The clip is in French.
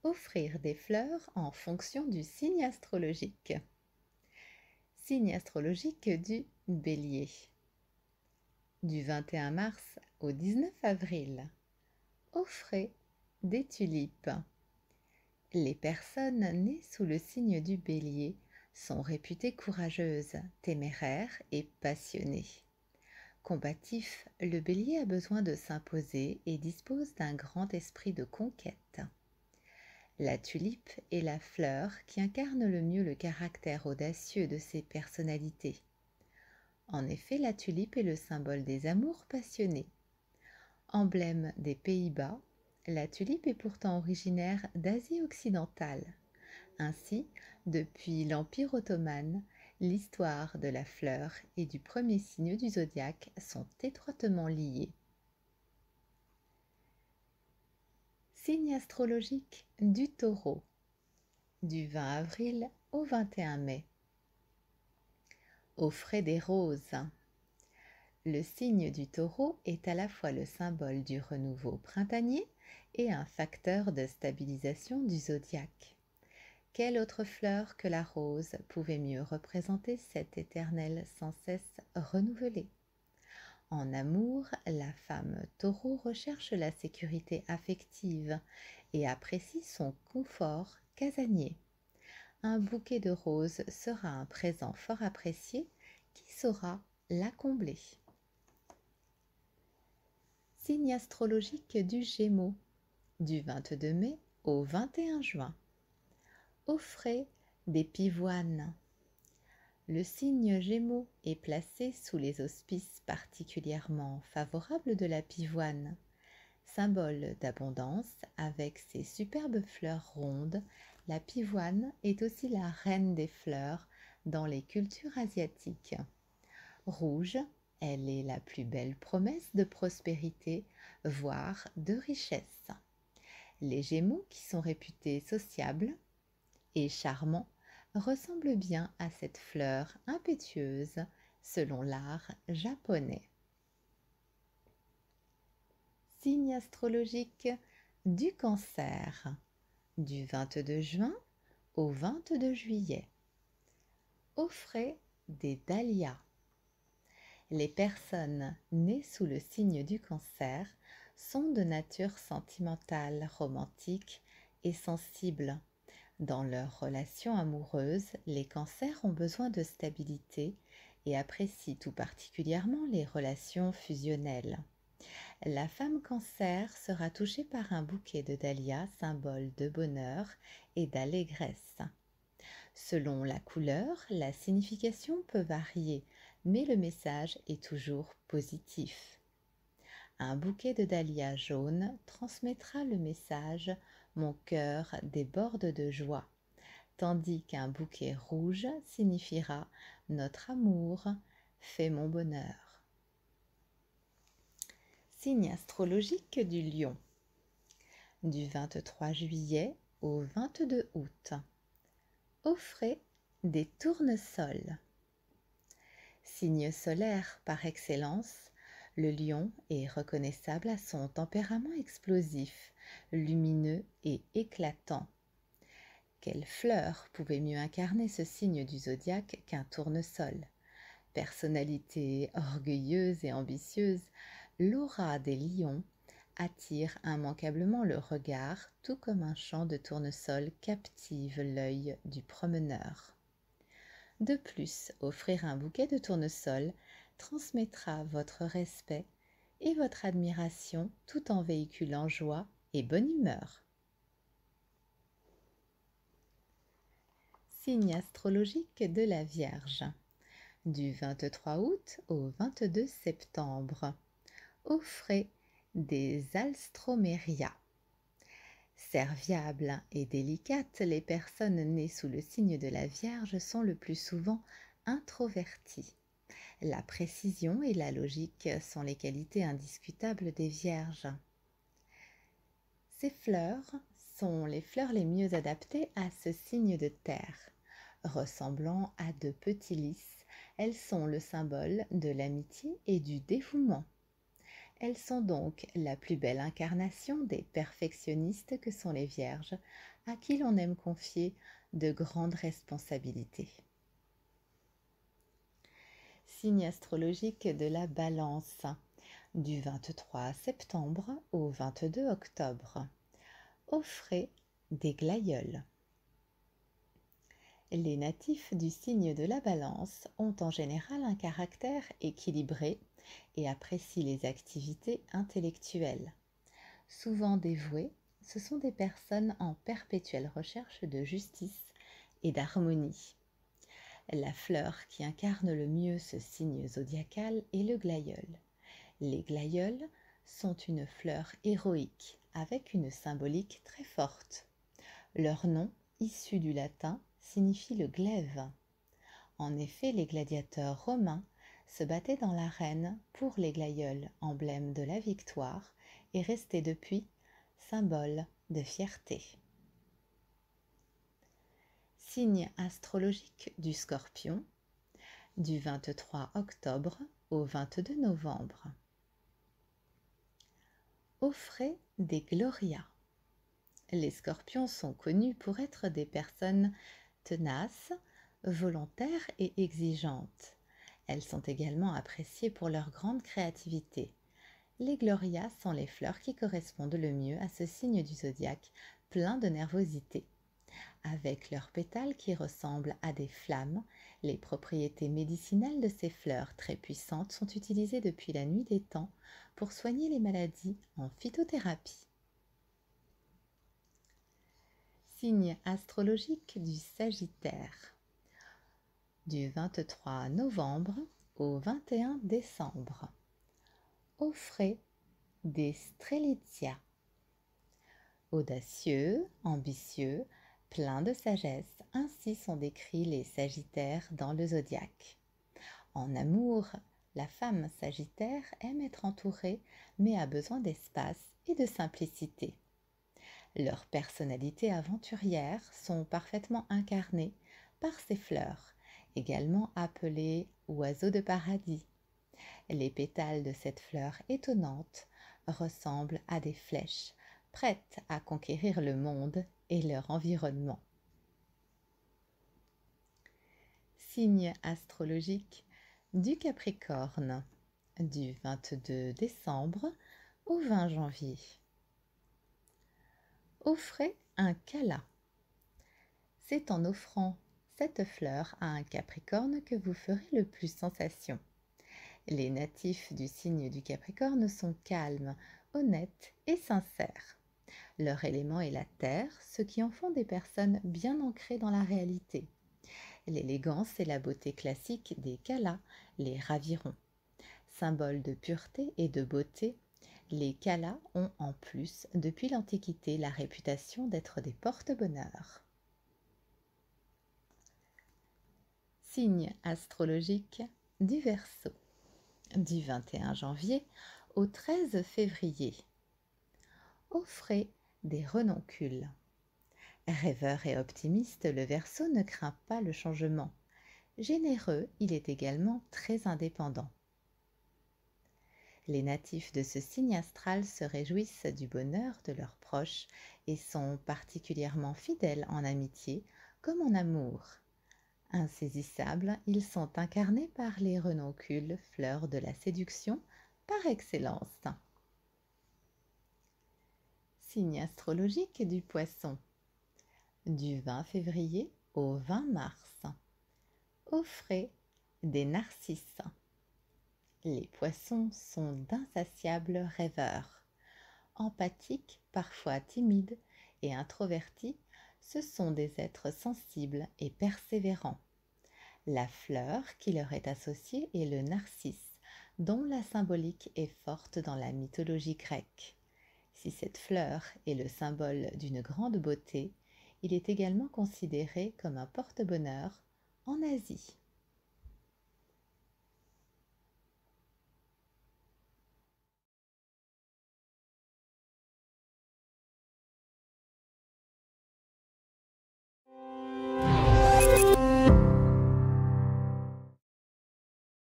Offrir des fleurs en fonction du signe astrologique. Signe astrologique du Bélier. Du 21 mars au 19 avril. Offrez des tulipes. Les personnes nées sous le signe du Bélier sont réputées courageuses, téméraires et passionnées. Combatif, le Bélier a besoin de s'imposer et dispose d'un grand esprit de conquête. La tulipe est la fleur qui incarne le mieux le caractère audacieux de ces personnalités. En effet, la tulipe est le symbole des amours passionnés. Emblème des Pays-Bas, la tulipe est pourtant originaire d'Asie occidentale. Ainsi, depuis l'Empire ottoman, l'histoire de la fleur et du premier signe du zodiaque sont étroitement liées. Signe astrologique du Taureau, du 20 avril au 21 mai. Offrez des roses. Le signe du Taureau est à la fois le symbole du renouveau printanier et un facteur de stabilisation du zodiaque. Quelle autre fleur que la rose pouvait mieux représenter cette éternelle sans cesse renouvelée? En amour, la femme taureau recherche la sécurité affective et apprécie son confort casanier. Un bouquet de roses sera un présent fort apprécié qui saura la combler. Signe astrologique du Gémeaux, du 22 mai au 21 juin. Offrez des pivoines. Le signe Gémeaux est placé sous les auspices particulièrement favorables de la pivoine. Symbole d'abondance avec ses superbes fleurs rondes, la pivoine est aussi la reine des fleurs dans les cultures asiatiques. Rouge, elle est la plus belle promesse de prospérité, voire de richesse. Les Gémeaux, qui sont réputés sociables et charmants, ressemblent bien à cette fleur impétueuse selon l'art japonais. Signe astrologique du Cancer, du 22 juin au 22 juillet. Offrez des dahlias. Les personnes nées sous le signe du Cancer sont de nature sentimentale, romantique et sensible. Dans leurs relations amoureuses, les cancers ont besoin de stabilité et apprécient tout particulièrement les relations fusionnelles. La femme cancer sera touchée par un bouquet de dahlias, symbole de bonheur et d'allégresse. Selon la couleur, la signification peut varier, mais le message est toujours positif. Un bouquet de dahlias jaunes transmettra le message « Mon cœur déborde de joie », tandis qu'un bouquet rouge signifiera « Notre amour fait mon bonheur ». Signe astrologique du Lion, du 23 juillet au 22 août. Offrez des tournesols. Signe solaire par excellence, le lion est reconnaissable à son tempérament explosif, lumineux et éclatant. Quelle fleur pouvait mieux incarner ce signe du zodiaque qu'un tournesol? Personnalité orgueilleuse et ambitieuse, l'aura des lions attire immanquablement le regard, tout comme un champ de tournesol captive l'œil du promeneur. De plus, offrir un bouquet de tournesol transmettra votre respect et votre admiration tout en véhiculant joie et bonne humeur. Signe astrologique de la Vierge, du 23 août au 22 septembre. Offrez des alstromérias. Serviables et délicates, les personnes nées sous le signe de la Vierge sont le plus souvent introverties. La précision et la logique sont les qualités indiscutables des Vierges. Ces fleurs sont les fleurs les mieux adaptées à ce signe de terre. Ressemblant à de petits lys, elles sont le symbole de l'amitié et du dévouement. Elles sont donc la plus belle incarnation des perfectionnistes que sont les vierges, à qui l'on aime confier de grandes responsabilités. Signe astrologique de la Balance, du 23 septembre au 22 octobre. Offrez des glaïeuls. Les natifs du signe de la Balance ont en général un caractère équilibré et apprécient les activités intellectuelles. Souvent dévouées, ce sont des personnes en perpétuelle recherche de justice et d'harmonie. La fleur qui incarne le mieux ce signe zodiacal est le glaïeul. Les glaïeuls sont une fleur héroïque avec une symbolique très forte. Leur nom, issu du latin, signifie le glaive. En effet, les gladiateurs romains se battaient dans l'arène pour les glaïeuls, emblème de la victoire, et restés depuis symbole de fierté. Signe astrologique du Scorpion, du 23 octobre au 22 novembre. Offrez des glorias. Les scorpions sont connus pour être des personnes tenaces, volontaires et exigeantes. Elles sont également appréciées pour leur grande créativité. Les glorias sont les fleurs qui correspondent le mieux à ce signe du zodiaque, plein de nervosité. Avec leurs pétales qui ressemblent à des flammes, les propriétés médicinales de ces fleurs très puissantes sont utilisées depuis la nuit des temps pour soigner les maladies en phytothérapie. Signe astrologique du Sagittaire, du 23 novembre au 21 décembre. Offrez des strelitzia. Audacieux, ambitieux, pleins de sagesse, ainsi sont décrits les Sagittaires dans le zodiaque. En amour, la femme Sagittaire aime être entourée, mais a besoin d'espace et de simplicité. Leurs personnalités aventurières sont parfaitement incarnées par ces fleurs, également appelées oiseaux de paradis. Les pétales de cette fleur étonnante ressemblent à des flèches, prêtes à conquérir le monde et leur environnement. Signe astrologique du Capricorne, du 22 décembre au 20 janvier. Offrez un cala. C'est en offrant cette fleur à un Capricorne que vous ferez le plus sensation. Les natifs du signe du Capricorne sont calmes, honnêtes et sincères. Leur élément est la terre, ce qui en font des personnes bien ancrées dans la réalité. L'élégance et la beauté classique des kalas les raviront. Symbole de pureté et de beauté, les kalas ont en plus, depuis l'Antiquité, la réputation d'être des porte-bonheur. Signe astrologique du Verseau, du 21 janvier au 13 février. Offrez des renoncules. Rêveur et optimiste, le Verseau ne craint pas le changement. Généreux, il est également très indépendant. Les natifs de ce signe astral se réjouissent du bonheur de leurs proches et sont particulièrement fidèles en amitié comme en amour. Insaisissables, ils sont incarnés par les renoncules, fleurs de la séduction par excellence. Signe astrologique du Poisson, du 20 février au 20 mars. Offrez des narcisses. Les poissons sont d'insatiables rêveurs. Empathiques, parfois timides et introvertis, ce sont des êtres sensibles et persévérants. La fleur qui leur est associée est le narcisse, dont la symbolique est forte dans la mythologie grecque. Si cette fleur est le symbole d'une grande beauté, il est également considéré comme un porte-bonheur en Asie.